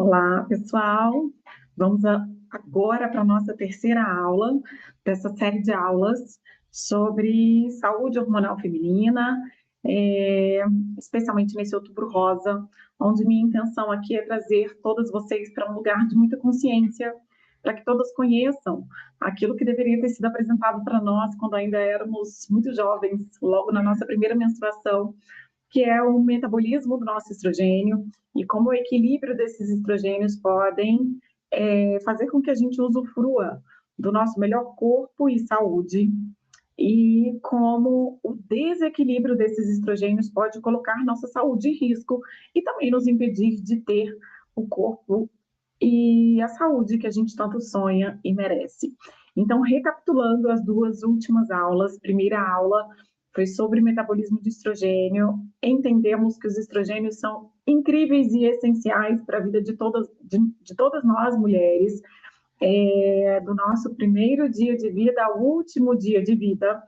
Olá, pessoal. Agora para a nossa terceira aula dessa série de aulas sobre saúde hormonal feminina, é, especialmente nesse Outubro Rosa, onde minha intenção aqui é trazer todas vocês para um lugar de muita consciência, para que todas conheçam aquilo que deveria ter sido apresentado para nós quando ainda éramos muito jovens, logo na nossa primeira menstruação, que é o metabolismo do nosso estrogênio e como o equilíbrio desses estrogênios podem fazer com que a gente usufrua do nosso melhor corpo e saúde, e como o desequilíbrio desses estrogênios pode colocar nossa saúde em risco e também nos impedir de ter o corpo e a saúde que a gente tanto sonha e merece. Então, recapitulando as duas últimas aulas, primeira aula foi sobre metabolismo de estrogênio. Entendemos que os estrogênios são incríveis e essenciais para a vida de todas nós mulheres, do nosso primeiro dia de vida ao último dia de vida,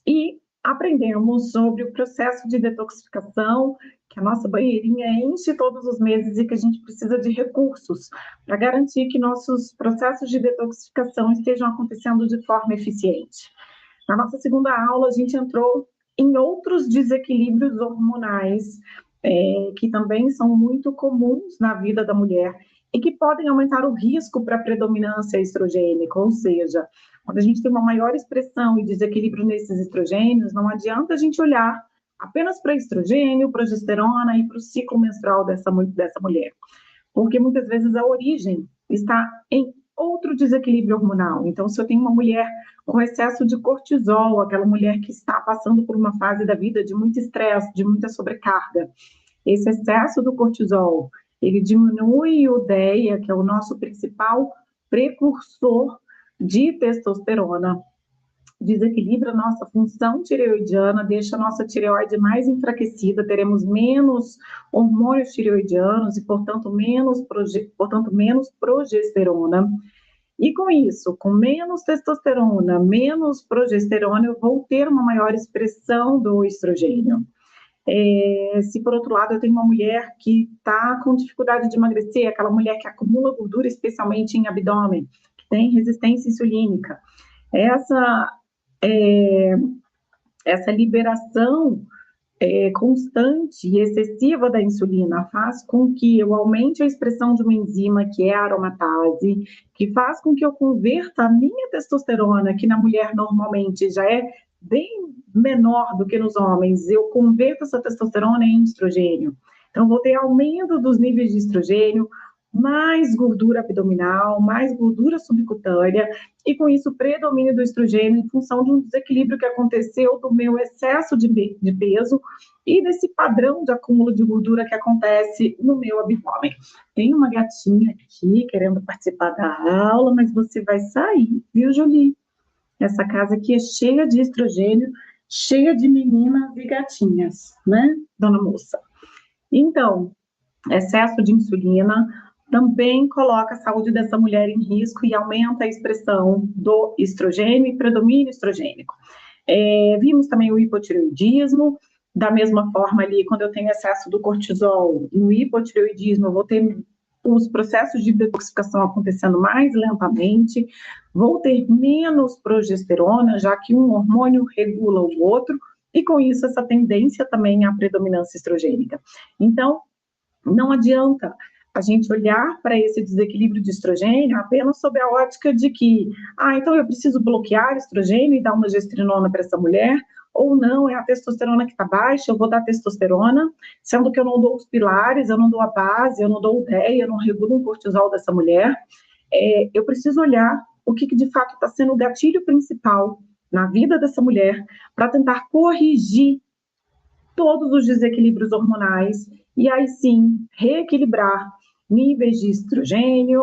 e aprendemos sobre o processo de detoxificação, que a nossa banheirinha enche todos os meses e que a gente precisa de recursos para garantir que nossos processos de detoxificação estejam acontecendo de forma eficiente. Na nossa segunda aula, a gente entrou em outros desequilíbrios hormonais, que também são muito comuns na vida da mulher e que podem aumentar o risco para a predominância estrogênica, ou seja, quando a gente tem uma maior expressão e desequilíbrio nesses estrogênios, não adianta a gente olhar apenas para estrogênio, progesterona e para o ciclo menstrual dessa mulher, porque muitas vezes a origem está em outro desequilíbrio hormonal. Então, se eu tenho uma mulher com excesso de cortisol, aquela mulher que está passando por uma fase da vida de muito estresse, de muita sobrecarga, esse excesso do cortisol, ele diminui o DEA, que é o nosso principal precursor de testosterona, desequilibra a nossa função tireoidiana, deixa a nossa tireoide mais enfraquecida, teremos menos hormônios tireoidianos e, portanto, menos progesterona. E com isso, com menos testosterona, menos progesterona, eu vou ter uma maior expressão do estrogênio. Se por outro lado eu tenho uma mulher que está com dificuldade de emagrecer, aquela mulher que acumula gordura, especialmente em abdômen, que tem resistência insulínica, essa liberação constante e excessiva da insulina faz com que eu aumente a expressão de uma enzima que é a aromatase, que faz com que eu converta a minha testosterona, que na mulher normalmente já é bem menor do que nos homens, eu converto essa testosterona em estrogênio. Então, vou ter aumento dos níveis de estrogênio, mais gordura abdominal, mais gordura subcutânea, e com isso predomínio do estrogênio em função de um desequilíbrio que aconteceu do meu excesso de peso e desse padrão de acúmulo de gordura que acontece no meu abdômen. Tem uma gatinha aqui querendo participar da aula, mas você vai sair, viu, Julie? Essa casa aqui é cheia de estrogênio, cheia de meninas e gatinhas, né, dona moça? Então, excesso de insulina também coloca a saúde dessa mulher em risco e aumenta a expressão do estrogênio e predomínio estrogênico. Vimos também o hipotireoidismo, da mesma forma ali, quando eu tenho excesso do cortisol no hipotireoidismo, eu vou ter os processos de detoxificação acontecendo mais lentamente, vou ter menos progesterona, já que um hormônio regula o outro, e com isso essa tendência também à predominância estrogênica. Então, não adianta a gente olhar para esse desequilíbrio de estrogênio apenas sob a ótica de que, então eu preciso bloquear estrogênio e dar uma gestrinona para essa mulher, ou não, é a testosterona que está baixa, eu vou dar testosterona, sendo que eu não dou os pilares, eu não dou a base, eu não dou o DEA, eu não regulo o cortisol dessa mulher. Eu preciso olhar o que de fato está sendo o gatilho principal na vida dessa mulher para tentar corrigir todos os desequilíbrios hormonais e aí sim reequilibrar níveis de estrogênio,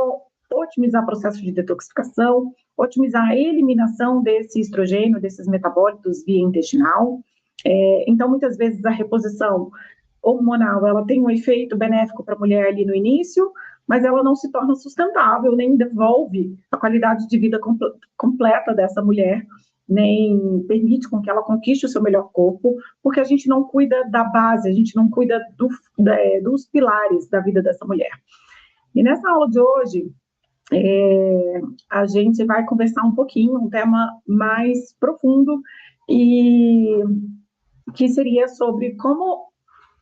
otimizar o processo de detoxificação, otimizar a eliminação desse estrogênio, desses metabólitos via intestinal. Então, muitas vezes a reposição hormonal, ela tem um efeito benéfico para a mulher ali no início, mas ela não se torna sustentável, nem devolve a qualidade de vida completa dessa mulher, nem permite com que ela conquiste o seu melhor corpo, porque a gente não cuida da base, a gente não cuida dos pilares da vida dessa mulher. E nessa aula de hoje, a gente vai conversar um pouquinho, um tema mais profundo, e que seria sobre como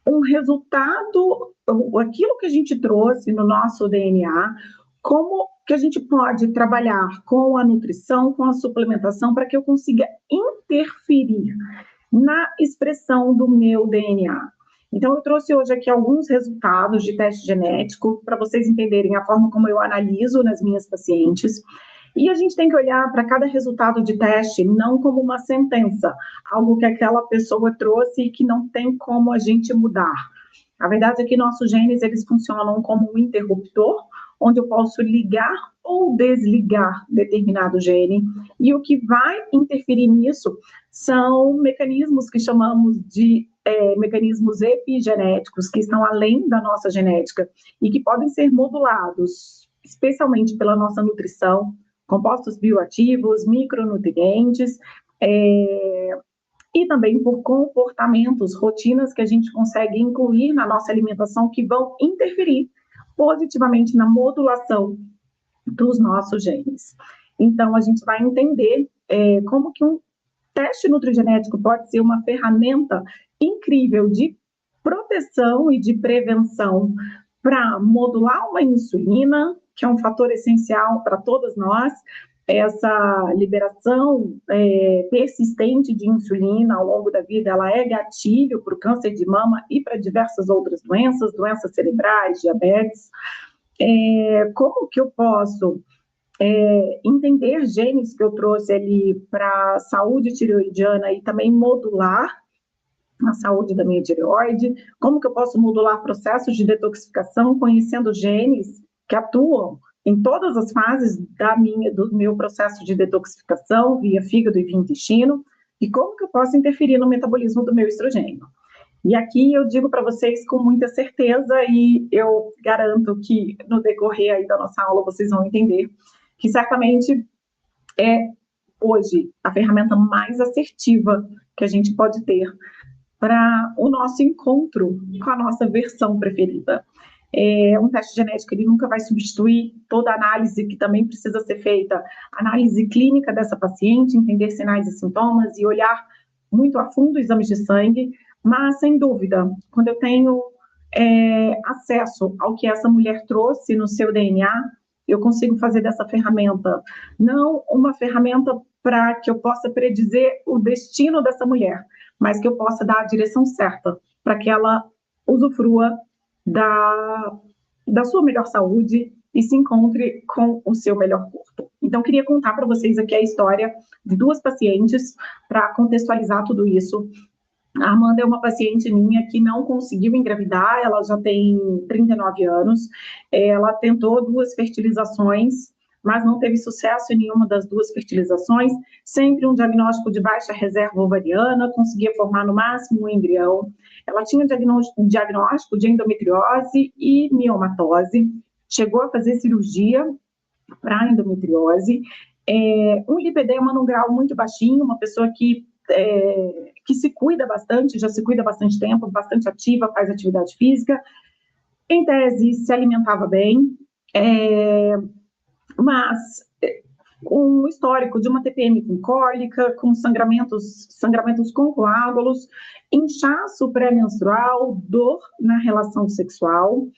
um resultado, aquilo que a gente trouxe no nosso DNA, como que a gente pode trabalhar com a nutrição, com a suplementação, para que eu consiga interferir na expressão do meu DNA. Então, eu trouxe hoje aqui alguns resultados de teste genético, para vocês entenderem a forma como eu analiso nas minhas pacientes. E a gente tem que olhar para cada resultado de teste não como uma sentença, algo que aquela pessoa trouxe e que não tem como a gente mudar. A verdade é que nossos genes, eles funcionam como um interruptor, onde eu posso ligar ou desligar determinado gene, e o que vai interferir nisso são mecanismos que chamamos de mecanismos epigenéticos, que estão além da nossa genética, e que podem ser modulados, especialmente pela nossa nutrição, compostos bioativos, micronutrientes, e também por comportamentos, rotinas que a gente consegue incluir na nossa alimentação que vão interferir positivamente na modulação dos nossos genes. Então, a gente vai entender como que um teste nutrigenético pode ser uma ferramenta incrível de proteção e de prevenção para modular uma insulina, que é um fator essencial para todas nós. Essa liberação persistente de insulina ao longo da vida, ela é gatilho para o câncer de mama e para diversas outras doenças, doenças cerebrais, diabetes. Como que eu posso entender genes que eu trouxe ali para a saúde tireoidiana e também modular a saúde da minha tireoide? Como que eu posso modular processos de detoxificação conhecendo genes que atuam em todas as fases do meu processo de detoxificação, via fígado e via intestino, e como que eu posso interferir no metabolismo do meu estrogênio? E aqui eu digo para vocês com muita certeza, e eu garanto que no decorrer aí da nossa aula vocês vão entender, que certamente é hoje a ferramenta mais assertiva que a gente pode ter para o nosso encontro com a nossa versão preferida. Um teste genético, ele nunca vai substituir toda a análise que também precisa ser feita, análise clínica dessa paciente, entender sinais e sintomas e olhar muito a fundo exames de sangue, mas, sem dúvida, quando eu tenho acesso ao que essa mulher trouxe no seu DNA, eu consigo fazer dessa ferramenta não uma ferramenta para que eu possa predizer o destino dessa mulher, mas que eu possa dar a direção certa para que ela usufrua da sua melhor saúde e se encontre com o seu melhor corpo. Então, queria contar para vocês aqui a história de duas pacientes para contextualizar tudo isso. A Amanda é uma paciente minha que não conseguiu engravidar, ela já tem 39 anos, ela tentou 2 fertilizações, mas não teve sucesso em nenhuma das 2 fertilizações, sempre um diagnóstico de baixa reserva ovariana, conseguia formar no máximo um embrião. Ela tinha diagnóstico de endometriose e miomatose, chegou a fazer cirurgia para endometriose, um lipedema num grau muito baixinho, uma pessoa que se cuida bastante, já se cuida há bastante tempo, bastante ativa, faz atividade física, em tese se alimentava bem, mas um histórico de uma TPM com cólica, com sangramentos com coágulos, inchaço pré-menstrual, dor na relação sexual,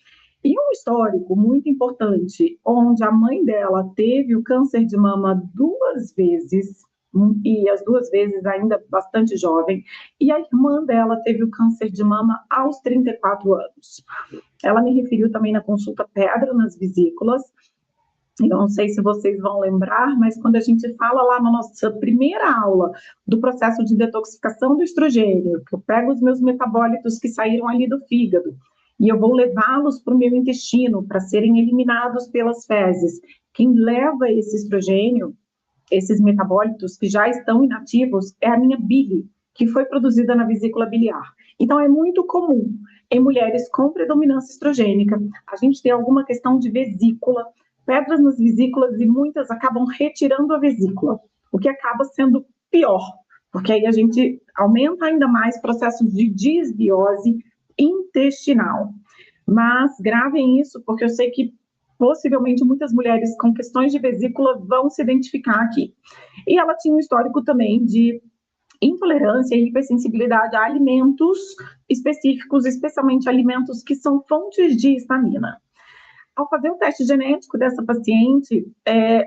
e um histórico muito importante, onde a mãe dela teve o câncer de mama 2 vezes, e as 2 vezes ainda bastante jovem, e a irmã dela teve o câncer de mama aos 34 anos. Ela me referiu também na consulta pedra nas vesículas. Eu não sei se vocês vão lembrar, mas quando a gente fala lá na nossa primeira aula do processo de detoxificação do estrogênio, que eu pego os meus metabólitos que saíram ali do fígado e eu vou levá-los para o meu intestino para serem eliminados pelas fezes. Quem leva esse estrogênio, esses metabólitos que já estão inativos, é a minha bile, que foi produzida na vesícula biliar. Então, é muito comum em mulheres com predominância estrogênica a gente ter alguma questão de vesícula, pedras nas vesículas, e muitas acabam retirando a vesícula, o que acaba sendo pior, porque aí a gente aumenta ainda mais processos de disbiose intestinal. Mas gravem isso, porque eu sei que possivelmente muitas mulheres com questões de vesícula vão se identificar aqui. E ela tinha um histórico também de intolerância e hipersensibilidade a alimentos específicos, especialmente alimentos que são fontes de histamina. Ao fazer o teste genético dessa paciente,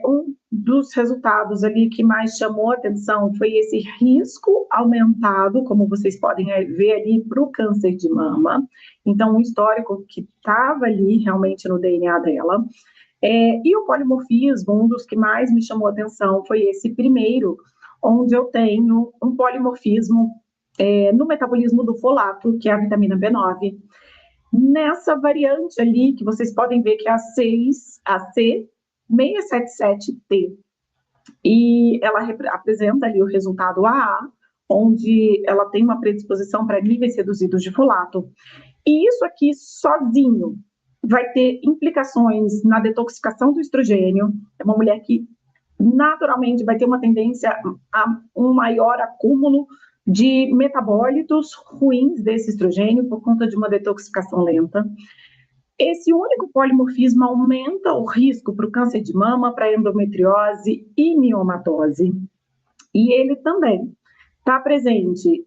um dos resultados ali que mais chamou a atenção foi esse risco aumentado, como vocês podem ver ali, para o câncer de mama. Então, um histórico que estava ali realmente no DNA dela. E o polimorfismo, um dos que mais me chamou a atenção foi esse primeiro, onde eu tenho um polimorfismo no metabolismo do folato, que é a vitamina B9, nessa variante ali, que vocês podem ver que é a C677T. E ela apresenta ali o resultado AA, onde ela tem uma predisposição para níveis reduzidos de folato. E isso aqui sozinho vai ter implicações na detoxificação do estrogênio. É uma mulher que naturalmente vai ter uma tendência a um maior acúmulo de metabólitos ruins desse estrogênio por conta de uma detoxificação lenta. Esse único polimorfismo aumenta o risco para o câncer de mama, para endometriose e miomatose. E ele também está presente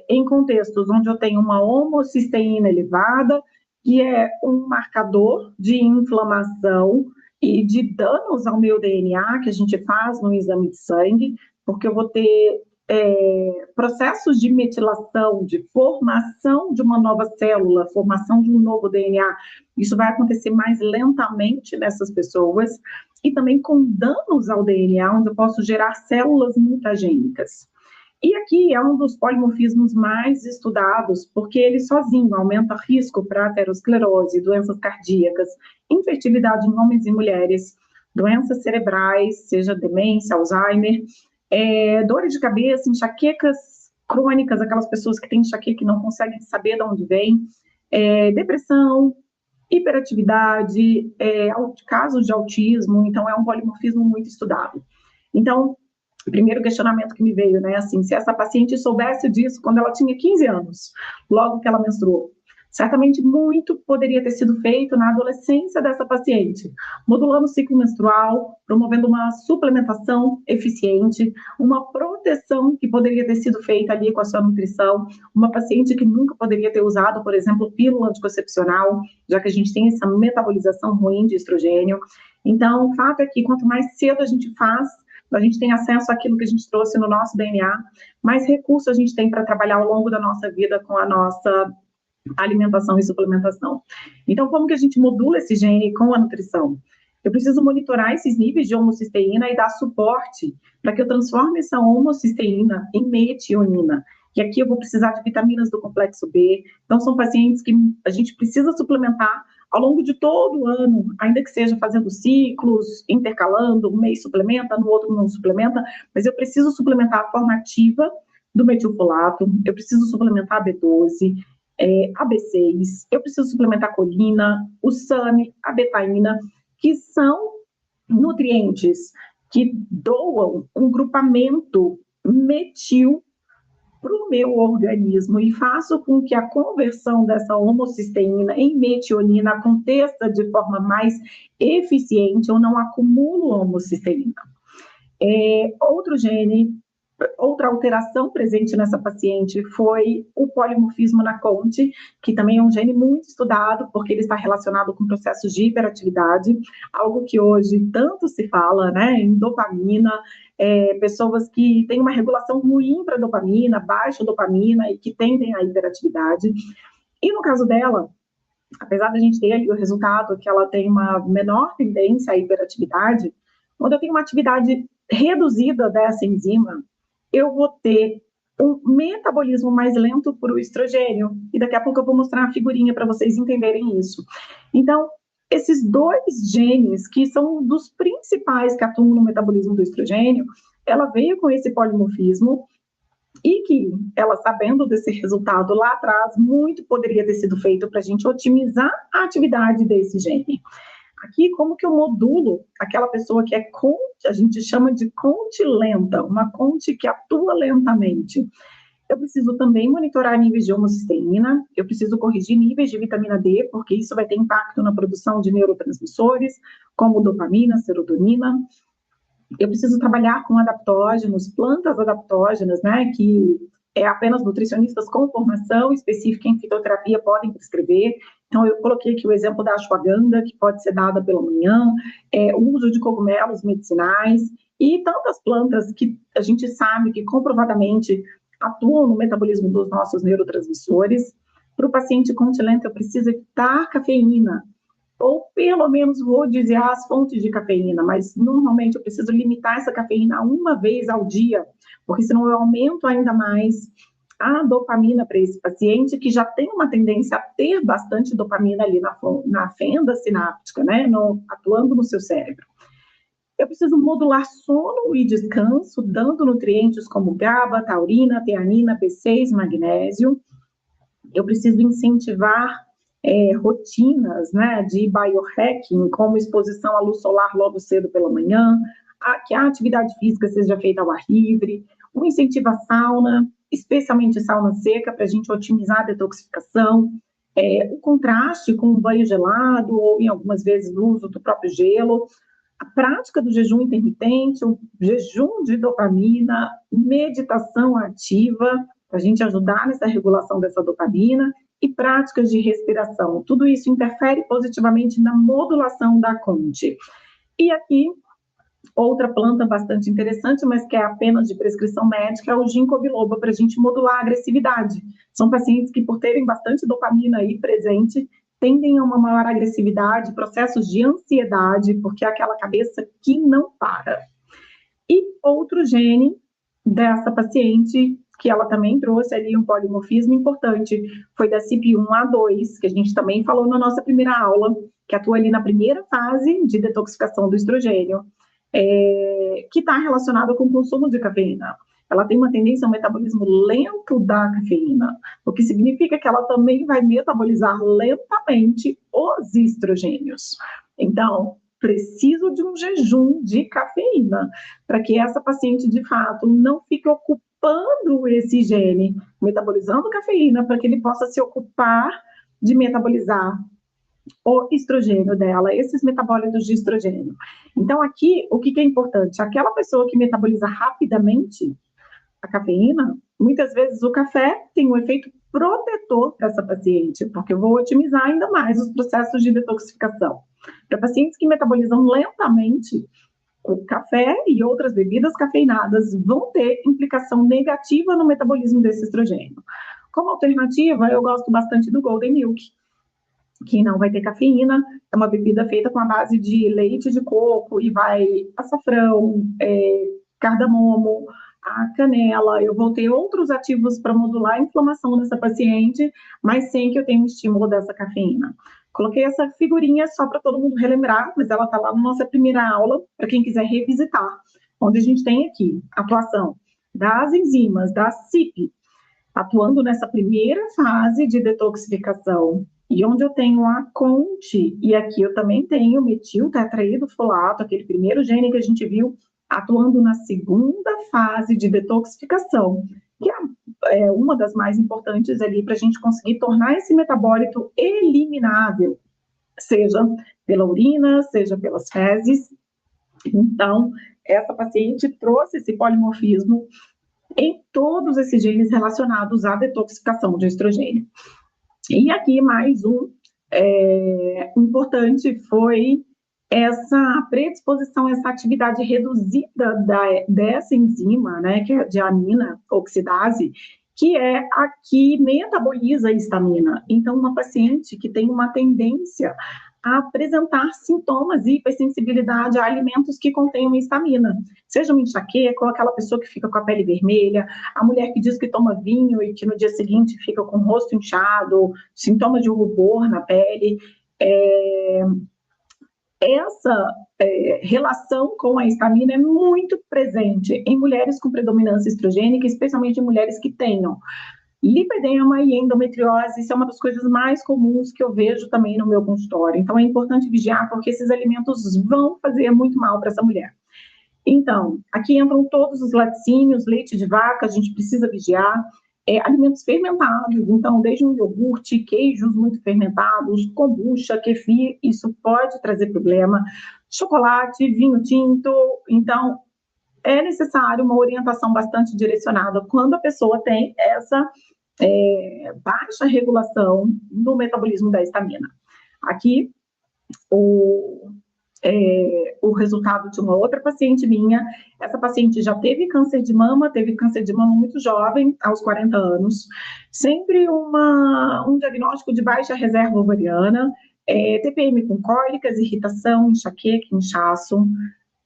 em contextos onde eu tenho uma homocisteína elevada, que é um marcador de inflamação e de danos ao meu DNA, que a gente faz no exame de sangue, porque eu vou ter processos de metilação, de formação de uma nova célula, formação de um novo DNA. Isso vai acontecer mais lentamente nessas pessoas, e também com danos ao DNA, onde eu posso gerar células mutagênicas. E aqui é um dos polimorfismos mais estudados, porque ele sozinho aumenta risco para aterosclerose, doenças cardíacas, infertilidade em homens e mulheres, doenças cerebrais, seja demência, Alzheimer, dores de cabeça, enxaquecas crônicas, aquelas pessoas que têm enxaqueca e não conseguem saber de onde vem, depressão, hiperatividade, casos de autismo. Então é um polimorfismo muito estudado. Então, o primeiro questionamento que me veio, né, assim, se essa paciente soubesse disso quando ela tinha 15 anos, logo que ela menstruou, certamente muito poderia ter sido feito na adolescência dessa paciente, modulando o ciclo menstrual, promovendo uma suplementação eficiente, uma proteção que poderia ter sido feita ali com a sua nutrição, uma paciente que nunca poderia ter usado, por exemplo, pílula anticoncepcional, já que a gente tem essa metabolização ruim de estrogênio. Então, o fato é que quanto mais cedo a gente faz, a gente tem acesso àquilo que a gente trouxe no nosso DNA, mais recursos a gente tem para trabalhar ao longo da nossa vida com a nossa alimentação e suplementação. Então, como que a gente modula esse gene com a nutrição? Eu preciso monitorar esses níveis de homocisteína e dar suporte para que eu transforme essa homocisteína em metionina. E aqui eu vou precisar de vitaminas do complexo B. Então, são pacientes que a gente precisa suplementar ao longo de todo o ano, ainda que seja fazendo ciclos, intercalando, um mês suplementa, no outro não suplementa, mas eu preciso suplementar a forma ativa do metilfolato, eu preciso suplementar a B12, a B6, eu preciso suplementar a colina, o SAMe, a betaína, que são nutrientes que doam um grupamento metil para o meu organismo e faço com que a conversão dessa homocisteína em metionina aconteça de forma mais eficiente, eu não acumulo homocisteína. Outro gene, outra alteração presente nessa paciente foi o polimorfismo na CONT, que também é um gene muito estudado, porque ele está relacionado com processos de hiperatividade, algo que hoje tanto se fala, né, em dopamina, pessoas que têm uma regulação ruim para dopamina, baixa dopamina e que tendem à hiperatividade. E no caso dela, apesar da gente ter ali o resultado que ela tem uma menor tendência à hiperatividade, quando eu tenho uma atividade reduzida dessa enzima, eu vou ter um metabolismo mais lento para o estrogênio. E daqui a pouco eu vou mostrar uma figurinha para vocês entenderem isso. Então, esses dois genes, que são dos principais que atuam no metabolismo do estrogênio, ela veio com esse polimorfismo e que ela, sabendo desse resultado lá atrás, muito poderia ter sido feito para a gente otimizar a atividade desse gene. Aqui, como que eu modulo aquela pessoa que é CONT, a gente chama de CONT lenta, uma CONT que atua lentamente. Eu preciso também monitorar níveis de homocisteína, eu preciso corrigir níveis de vitamina D, porque isso vai ter impacto na produção de neurotransmissores, como dopamina, serotonina. Eu preciso trabalhar com adaptógenos, plantas adaptógenas, né, que apenas nutricionistas com formação específica em fitoterapia podem prescrever. Então, eu coloquei aqui o exemplo da ashwagandha, que pode ser dada pela manhã, o uso de cogumelos medicinais e tantas plantas que a gente sabe que comprovadamente atuam no metabolismo dos nossos neurotransmissores. Para o paciente continente, eu preciso evitar cafeína, ou pelo menos vou dizer as fontes de cafeína, mas normalmente eu preciso limitar essa cafeína uma vez ao dia, porque senão eu aumento ainda mais a dopamina para esse paciente que já tem uma tendência a ter bastante dopamina ali na fenda sináptica, né, atuando no seu cérebro. Eu preciso modular sono e descanso, dando nutrientes como GABA, taurina, teanina, B6, magnésio. Eu preciso incentivar rotinas, né, de biohacking, como exposição à luz solar logo cedo pela manhã, que a atividade física seja feita ao ar livre, um incentivo à sauna, especialmente sauna seca, para a gente otimizar a detoxificação, o contraste com um banho gelado, ou em algumas vezes o uso do próprio gelo, a prática do jejum intermitente, o jejum de dopamina, meditação ativa, para a gente ajudar nessa regulação dessa dopamina, e práticas de respiração. Tudo isso interfere positivamente na modulação da CONT. E aqui, outra planta bastante interessante, mas que é apenas de prescrição médica, é o ginkgo biloba, para a gente modular a agressividade. São pacientes que, por terem bastante dopamina aí presente, tendem a uma maior agressividade, processos de ansiedade, porque é aquela cabeça que não para. E outro gene dessa paciente, que ela também trouxe ali um polimorfismo importante, foi da CYP1A2, que a gente também falou na nossa primeira aula, que atua ali na primeira fase de detoxificação do estrogênio, que está relacionada com o consumo de cafeína. Ela tem uma tendência ao metabolismo lento da cafeína, o que significa que ela também vai metabolizar lentamente os estrogênios. Então, preciso de um jejum de cafeína, para que essa paciente, de fato, não fique ocupando esse gene, metabolizando cafeína, para que ele possa se ocupar de metabolizar o estrogênio dela, esses metabólitos de estrogênio. Então, aqui, o que é importante? Aquela pessoa que metaboliza rapidamente a cafeína, muitas vezes o café tem um efeito protetor para essa paciente, porque eu vou otimizar ainda mais os processos de detoxificação. Para pacientes que metabolizam lentamente, o café e outras bebidas cafeinadas vão ter implicação negativa no metabolismo desse estrogênio. Como alternativa, eu gosto bastante do Golden Milk, que não vai ter cafeína, é uma bebida feita com a base de leite de coco e vai açafrão, cardamomo, a canela. Eu vou ter outros ativos para modular a inflamação dessa paciente, mas sem que eu tenha um estímulo dessa cafeína. Coloquei essa figurinha só para todo mundo relembrar, mas ela está lá na nossa primeira aula, para quem quiser revisitar, onde a gente tem aqui a atuação das enzimas, da CYP, atuando nessa primeira fase de detoxificação, e onde eu tenho a CONT, e aqui eu também tenho metiltetraidrofolato, aquele primeiro gene que a gente viu, atuando na segunda fase de detoxificação, que é uma das mais importantes ali para a gente conseguir tornar esse metabólito eliminável, seja pela urina, seja pelas fezes. Então, essa paciente trouxe esse polimorfismo em todos esses genes relacionados à detoxificação de estrogênio. E aqui mais um importante foi essa predisposição, essa atividade reduzida dessa enzima, né, que é a diamina oxidase, que é a que metaboliza a histamina. Então, uma paciente que tem uma tendência a apresentar sintomas de hipersensibilidade a alimentos que contenham histamina, seja uma enxaqueca ou aquela pessoa que fica com a pele vermelha, a mulher que diz que toma vinho e que no dia seguinte fica com o rosto inchado, sintomas de rubor na pele. Essa relação com a histamina é muito presente em mulheres com predominância estrogênica, especialmente em mulheres que tenham lipedema e endometriose. Isso é uma das coisas mais comuns que eu vejo também no meu consultório. Então, é importante vigiar, porque esses alimentos vão fazer muito mal para essa mulher. Então, aqui entram todos os laticínios, leite de vaca, a gente precisa vigiar. alimentos fermentados, então desde um iogurte, queijos muito fermentados, kombucha, kefir, isso pode trazer problema, chocolate, vinho tinto, então é necessário uma orientação bastante direcionada quando a pessoa tem essa baixa regulação no metabolismo da histamina. Aqui, o resultado de uma outra paciente minha. Essa paciente já teve câncer de mama muito jovem, aos 40 anos, sempre um diagnóstico de baixa reserva ovariana, TPM com cólicas, irritação, enxaqueca, inchaço,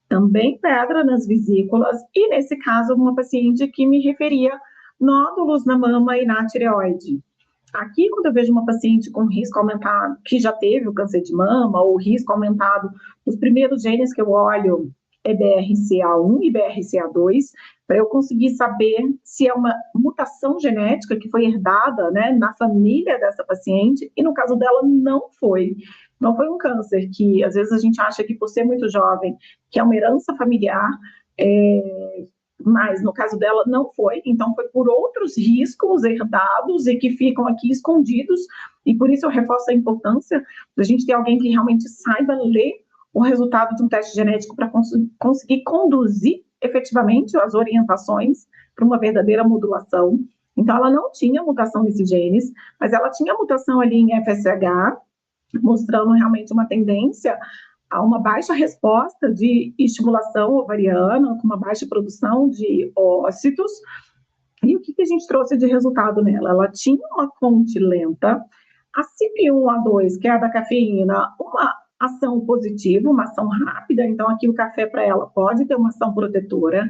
também pedra nas vesículas, e nesse caso, uma paciente que me referia nódulos na mama e na tireoide. Aqui, quando eu vejo uma paciente com risco aumentado, que já teve o câncer de mama, ou risco aumentado, os primeiros genes que eu olho é BRCA1 e BRCA2, para eu conseguir saber se é uma mutação genética que foi herdada, né, na família dessa paciente, e no caso dela não foi. Não foi um câncer que, às vezes, a gente acha que por ser muito jovem, que é uma herança familiar, mas no caso dela não foi, então foi por outros riscos herdados e que ficam aqui escondidos, e por isso eu reforço a importância da gente ter alguém que realmente saiba ler o resultado de um teste genético para conseguir conduzir efetivamente as orientações para uma verdadeira modulação. Então ela não tinha mutação nesses genes, mas ela tinha mutação ali em FSH, mostrando realmente uma tendência a uma baixa resposta de estimulação ovariana, com uma baixa produção de ócitos. E o que a gente trouxe de resultado nela? Ela tinha uma fonte lenta, a CYP1A2, que é a da cafeína, uma ação positiva, uma ação rápida, então aqui o café para ela pode ter uma ação protetora.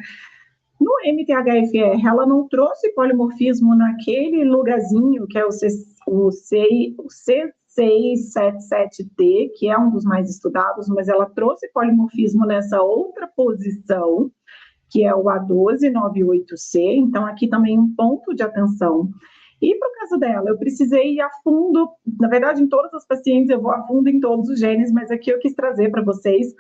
No MTHFR, ela não trouxe polimorfismo naquele lugarzinho, que é o C677T, que é um dos mais estudados, mas ela trouxe polimorfismo nessa outra posição, que é o A1298C, então aqui também um ponto de atenção. E para o caso dela, eu precisei ir a fundo, na verdade, em todas as pacientes eu vou a fundo em todos os genes, mas aqui eu quis trazer para vocês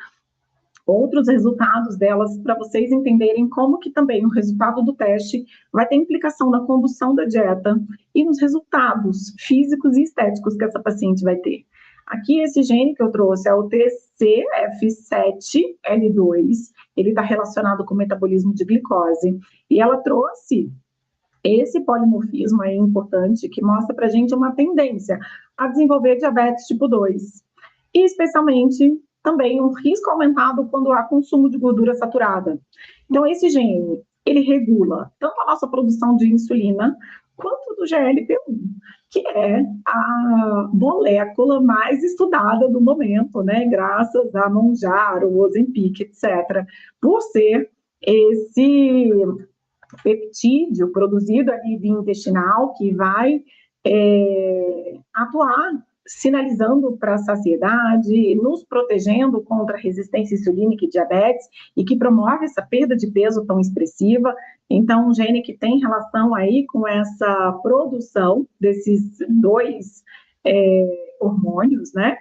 outros resultados delas, para vocês entenderem como que também o resultado do teste vai ter implicação na condução da dieta e nos resultados físicos e estéticos que essa paciente vai ter. Aqui, esse gene que eu trouxe é o TCF7L2, ele está relacionado com o metabolismo de glicose, e ela trouxe esse polimorfismo aí importante, que mostra para a gente uma tendência a desenvolver diabetes tipo 2, e especialmente também um risco aumentado quando há consumo de gordura saturada. Então, esse gene, ele regula tanto a nossa produção de insulina, quanto do GLP-1, que é a molécula mais estudada do momento, né? Graças a Mounjaro, Ozempic, etc. Por ser esse peptídeo produzido ali via intestinal que vai atuar sinalizando para a saciedade, nos protegendo contra a resistência insulínica e diabetes, e que promove essa perda de peso tão expressiva. Então, um gene que tem relação aí com essa produção desses dois hormônios, né?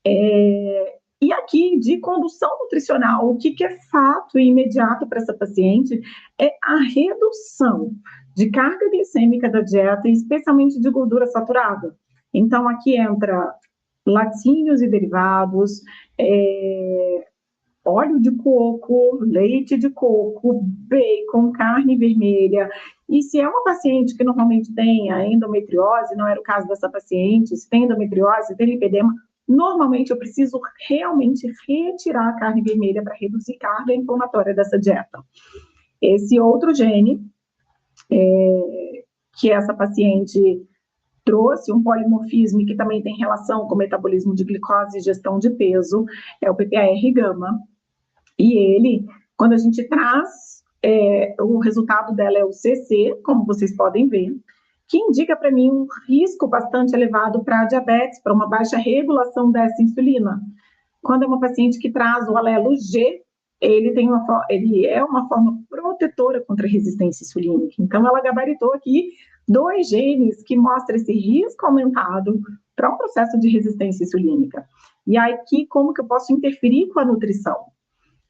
E aqui, de condução nutricional, o que é fato e imediato para essa paciente é a redução de carga glicêmica da dieta, especialmente de gordura saturada. Então, aqui entra laticínios e derivados, óleo de coco, leite de coco, bacon, carne vermelha. E se é uma paciente que normalmente tem a endometriose, não era o caso dessa paciente, se tem endometriose, tem lipedema, normalmente eu preciso realmente retirar a carne vermelha para reduzir a carga inflamatória dessa dieta. Esse outro gene, que essa paciente trouxe um polimorfismo que também tem relação com o metabolismo de glicose e gestão de peso, é o PPAR-gama. E ele, quando a gente traz, o resultado dela é o CC, como vocês podem ver, que indica para mim um risco bastante elevado para diabetes, para uma baixa regulação dessa insulina. Quando é uma paciente que traz o alelo G, ele é uma forma protetora contra a resistência insulínica. Então, ela gabaritou aqui 2 genes que mostram esse risco aumentado para um processo de resistência insulínica. E aqui, como que eu posso interferir com a nutrição?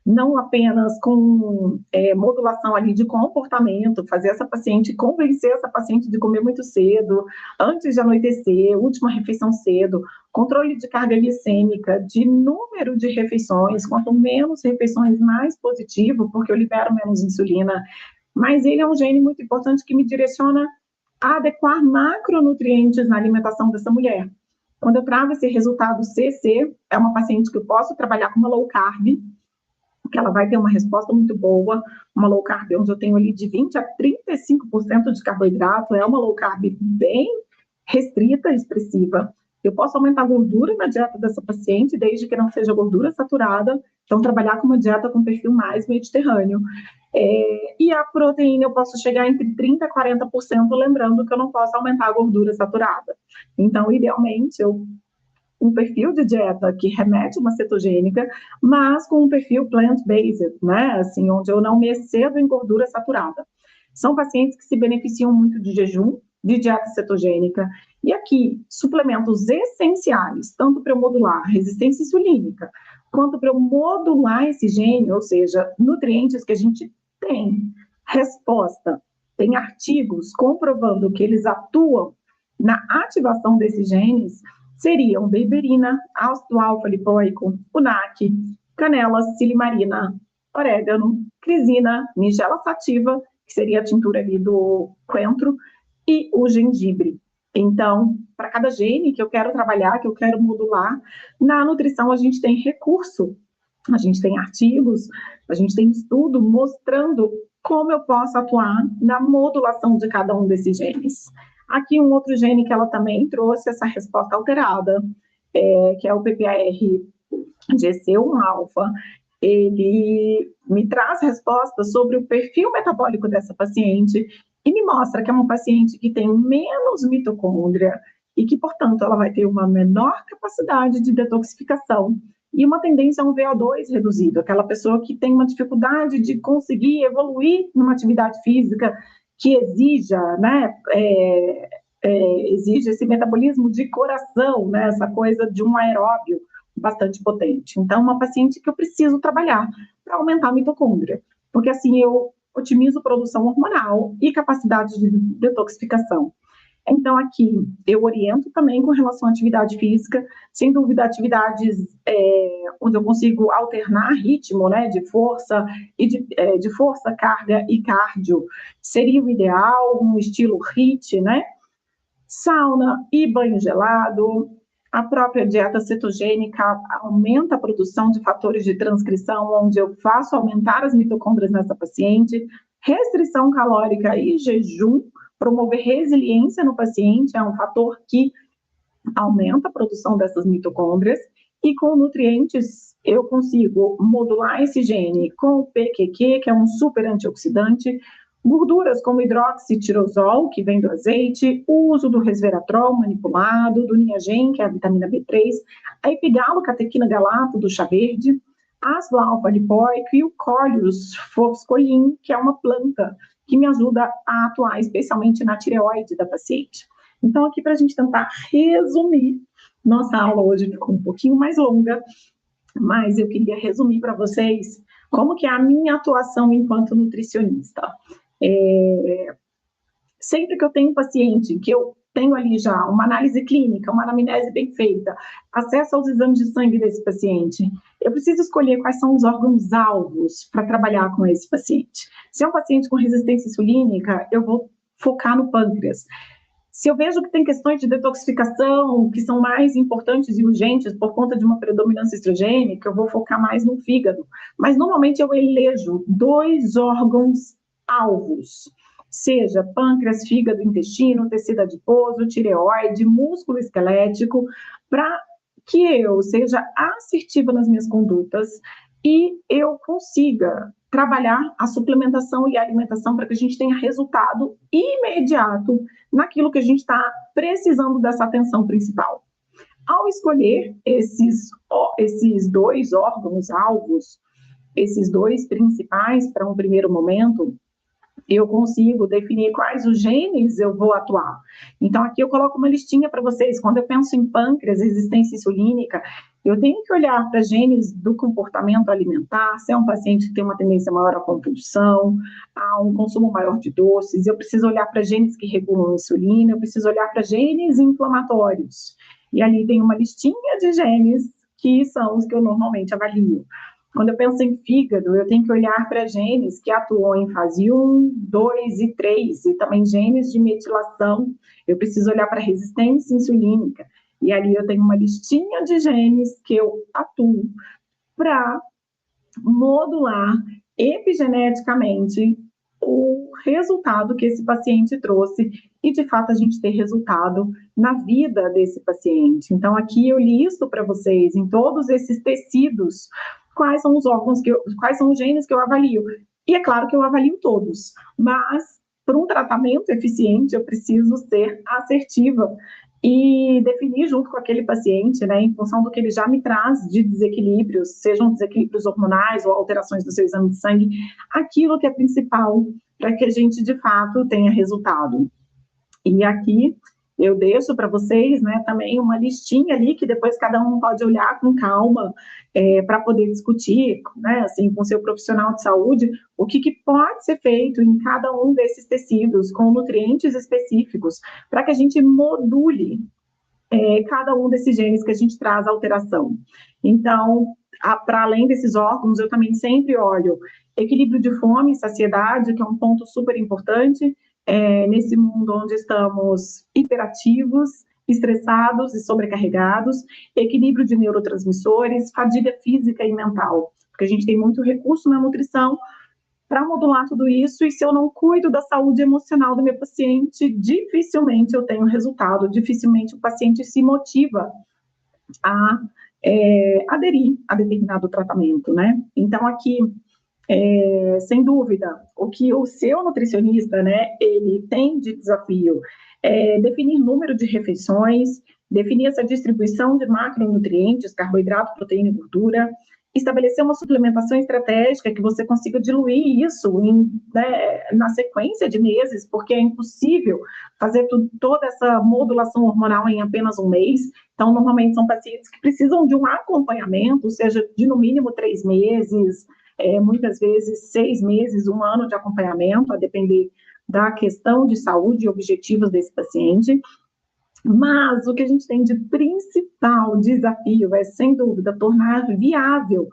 não apenas com modulação ali de comportamento, fazer essa paciente, convencer essa paciente de comer muito cedo, antes de anoitecer, última refeição cedo, controle de carga glicêmica, de número de refeições, quanto menos refeições, mais positivo, porque eu libero menos insulina, mas ele é um gene muito importante que me direciona a adequar macronutrientes na alimentação dessa mulher. Quando eu trago esse resultado CC, é uma paciente que eu posso trabalhar com uma low carb, que ela vai ter uma resposta muito boa, uma low carb onde eu tenho ali de 20 a 35% de carboidrato, é uma low carb bem restrita, expressiva. Eu posso aumentar a gordura na dieta dessa paciente, desde que não seja gordura saturada, então trabalhar com uma dieta com perfil mais mediterrâneo. E a proteína eu posso chegar entre 30% a 40%, lembrando que eu não posso aumentar a gordura saturada. Então, idealmente, um perfil de dieta que remete a uma cetogênica, mas com um perfil plant-based, né? Assim, onde eu não me excedo em gordura saturada. São pacientes que se beneficiam muito de jejum, de dieta cetogênica, e aqui, suplementos essenciais, tanto para eu modular a resistência insulínica, quanto para eu modular esse gene, ou seja, nutrientes que a gente tem resposta, tem artigos comprovando que eles atuam na ativação desses genes, seriam berberina, ácido alfa-lipoico, unac, canela, silimarina, orégano, crisina, nigela sativa, que seria a tintura ali do coentro, e o gengibre. Então, para cada gene que eu quero trabalhar, que eu quero modular, na nutrição a gente tem recurso, a gente tem artigos, a gente tem estudo mostrando como eu posso atuar na modulação de cada um desses genes. Aqui um outro gene que ela também trouxe essa resposta alterada, que é o PPAR-GC1-alfa. Ele me traz respostas sobre o perfil metabólico dessa paciente e me mostra que é uma paciente que tem menos mitocôndria e que, portanto, ela vai ter uma menor capacidade de detoxificação e uma tendência a um VO2 reduzido, aquela pessoa que tem uma dificuldade de conseguir evoluir numa atividade física que exija, né, exige esse metabolismo de coração, né, essa coisa de um aeróbio bastante potente. Então, uma paciente que eu preciso trabalhar para aumentar a mitocôndria, porque assim eu otimizo produção hormonal e capacidade de detoxificação. Então, aqui, eu oriento também com relação à atividade física, sem dúvida, atividades onde eu consigo alternar ritmo, né, de força, de força, carga e cardio. Seria o ideal, um estilo HIIT, né? Sauna e banho gelado. A própria dieta cetogênica aumenta a produção de fatores de transcrição, onde eu faço aumentar as mitocôndrias nessa paciente. Restrição calórica e jejum, promover resiliência no paciente, é um fator que aumenta a produção dessas mitocôndrias. E com nutrientes, eu consigo modular esse gene com o PQQ, que é um super antioxidante, gorduras como hidroxitirosol, que vem do azeite, o uso do resveratrol manipulado, do niagen, que é a vitamina B3, a epigalocatequina galato, do chá verde, ácido alfa-lipoico e o Coleus foscolin, que é uma planta que me ajuda a atuar especialmente na tireoide da paciente. Então, aqui para a gente tentar resumir, nossa aula hoje ficou um pouquinho mais longa, mas eu queria resumir para vocês como que é a minha atuação enquanto nutricionista. Sempre que eu tenho um paciente, que eu tenho ali já uma análise clínica, uma anamnese bem feita, acesso aos exames de sangue desse paciente, eu preciso escolher quais são os órgãos-alvos para trabalhar com esse paciente. Se é um paciente com resistência insulínica, eu vou focar no pâncreas. Se eu vejo que tem questões de detoxificação que são mais importantes e urgentes por conta de uma predominância estrogênica, eu vou focar mais no fígado. Mas, normalmente, eu elejo 2 órgãos-alvos, seja pâncreas, fígado, intestino, tecido adiposo, tireoide, músculo esquelético, para que eu seja assertiva nas minhas condutas e eu consiga trabalhar a suplementação e a alimentação para que a gente tenha resultado imediato naquilo que a gente está precisando dessa atenção principal. Ao escolher esses 2 órgãos-alvos, esses 2 principais para um primeiro momento, eu consigo definir quais os genes eu vou atuar. Então, aqui eu coloco uma listinha para vocês. Quando eu penso em pâncreas, resistência insulínica, Eu tenho que olhar para genes do comportamento alimentar, se é um paciente que tem uma tendência maior à compulsão, a um consumo maior de doces, eu preciso olhar para genes que regulam a insulina, eu preciso olhar para genes inflamatórios. E ali tem uma listinha de genes que são os que eu normalmente avalio. Quando eu penso em fígado, eu tenho que olhar para genes que atuam em fase 1, 2 e 3, e também genes de metilação. Eu preciso olhar para resistência insulínica. E ali eu tenho uma listinha de genes que eu atuo para modular epigeneticamente o resultado que esse paciente trouxe e, de fato, a gente ter resultado na vida desse paciente. Então, aqui eu listo para vocês, em todos esses tecidos, quais são os órgãos, quais são os genes que eu avalio. E é claro que eu avalio todos, mas para um tratamento eficiente, eu preciso ser assertiva e definir junto com aquele paciente, né, em função do que ele já me traz de desequilíbrios, sejam desequilíbrios hormonais ou alterações do seu exame de sangue, aquilo que é principal para que a gente, de fato, tenha resultado. E aqui eu deixo para vocês, né, também uma listinha ali que depois cada um pode olhar com calma para poder discutir, né, assim, com o seu profissional de saúde, o que pode ser feito em cada um desses tecidos, com nutrientes específicos, para que a gente module cada um desses genes que a gente traz alteração. Então, para além desses órgãos, eu também sempre olho equilíbrio de fome e saciedade, que é um ponto super importante, nesse mundo onde estamos hiperativos, estressados e sobrecarregados, equilíbrio de neurotransmissores, fadiga física e mental, porque a gente tem muito recurso na nutrição para modular tudo isso, e se eu não cuido da saúde emocional do meu paciente, dificilmente eu tenho resultado, dificilmente o paciente se motiva a aderir a determinado tratamento, né? Então, aqui, sem dúvida, o que o seu nutricionista, né, ele tem de desafio é definir número de refeições, definir essa distribuição de macronutrientes, carboidrato, proteína e gordura, estabelecer uma suplementação estratégica que você consiga diluir isso na sequência de meses, porque é impossível fazer toda essa modulação hormonal em apenas um mês. Então, normalmente são pacientes que precisam de um acompanhamento, seja de no mínimo 3 meses, muitas vezes 6 meses, 1 ano de acompanhamento, a depender da questão de saúde e objetivos desse paciente. Mas o que a gente tem de principal desafio é, sem dúvida, tornar viável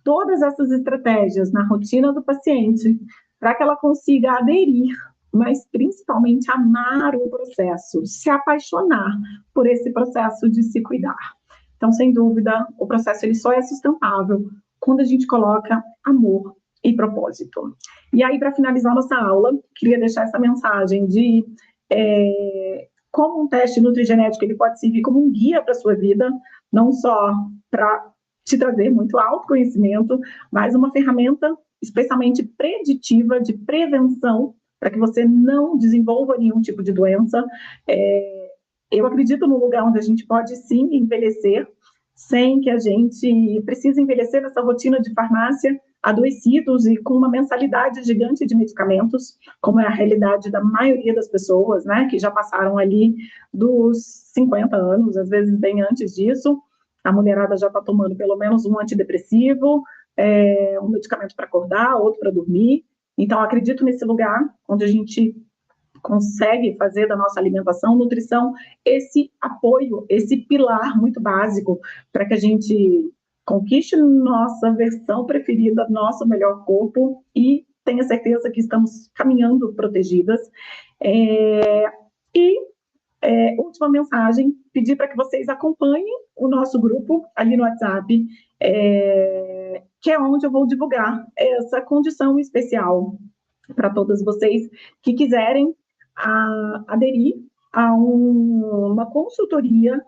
todas essas estratégias na rotina do paciente, para que ela consiga aderir, mas principalmente amar o processo, se apaixonar por esse processo de se cuidar. Então, sem dúvida, o processo ele só é sustentável quando a gente coloca amor e propósito. E aí, para finalizar nossa aula, queria deixar essa mensagem de como um teste nutrigenético ele pode servir como um guia para a sua vida, não só para te trazer muito autoconhecimento, mas uma ferramenta especialmente preditiva de prevenção para que você não desenvolva nenhum tipo de doença. Eu acredito num lugar onde a gente pode sim envelhecer sem que a gente precise envelhecer nessa rotina de farmácia, adoecidos e com uma mensalidade gigante de medicamentos, como é a realidade da maioria das pessoas, né, que já passaram ali dos 50 anos, às vezes bem antes disso. A mulherada já está tomando pelo menos um antidepressivo, um medicamento para acordar, outro para dormir. Então, acredito nesse lugar onde a gente consegue fazer da nossa alimentação, nutrição, esse apoio, esse pilar muito básico para que a gente conquiste nossa versão preferida, nosso melhor corpo e tenha certeza que estamos caminhando protegidas. Última mensagem, pedir para que vocês acompanhem o nosso grupo ali no WhatsApp, que é onde eu vou divulgar essa condição especial para todas vocês que quiserem aderir a uma consultoria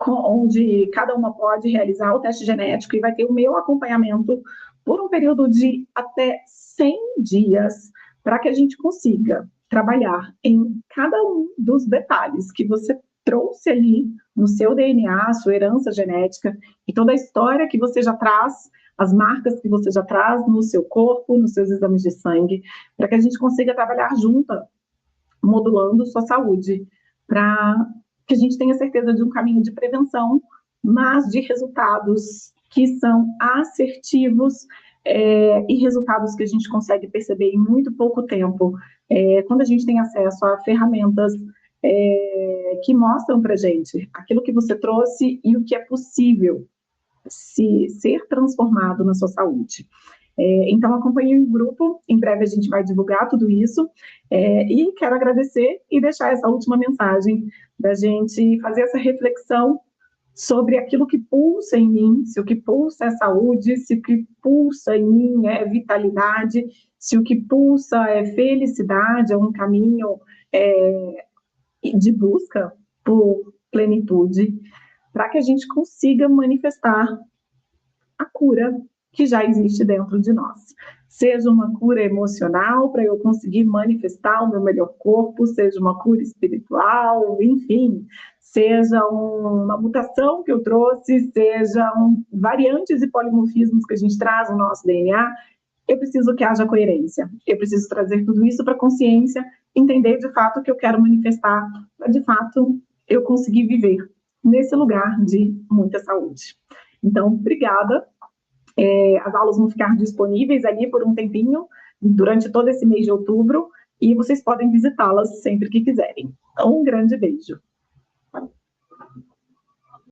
onde cada uma pode realizar o teste genético e vai ter o meu acompanhamento por um período de até 100 dias, para que a gente consiga trabalhar em cada um dos detalhes que você trouxe ali no seu DNA, sua herança genética, e toda a história que você já traz, as marcas que você já traz no seu corpo, nos seus exames de sangue, para que a gente consiga trabalhar junta, modulando sua saúde, para que a gente tenha certeza de um caminho de prevenção mas de resultados que são assertivos e resultados que a gente consegue perceber em muito pouco tempo, quando a gente tem acesso a ferramentas que mostram para a gente aquilo que você trouxe e o que é possível ser transformado na sua saúde. Então, acompanhe o grupo, em breve a gente vai divulgar tudo isso, e quero agradecer e deixar essa última mensagem da gente fazer essa reflexão sobre aquilo que pulsa em mim, se o que pulsa é saúde, se o que pulsa em mim é vitalidade, se o que pulsa é felicidade, é um caminho de busca por plenitude, para que a gente consiga manifestar a cura que já existe dentro de nós. Seja uma cura emocional, para eu conseguir manifestar o meu melhor corpo, seja uma cura espiritual, enfim, seja uma mutação que eu trouxe, sejam variantes e polimorfismos que a gente traz no nosso DNA, eu preciso que haja coerência. Eu preciso trazer tudo isso para a consciência, entender de fato o que eu quero manifestar, para de fato eu conseguir viver nesse lugar de muita saúde. Então, obrigada. As aulas vão ficar disponíveis ali por um tempinho, durante todo esse mês de outubro, e vocês podem visitá-las sempre que quiserem. Então, um grande beijo.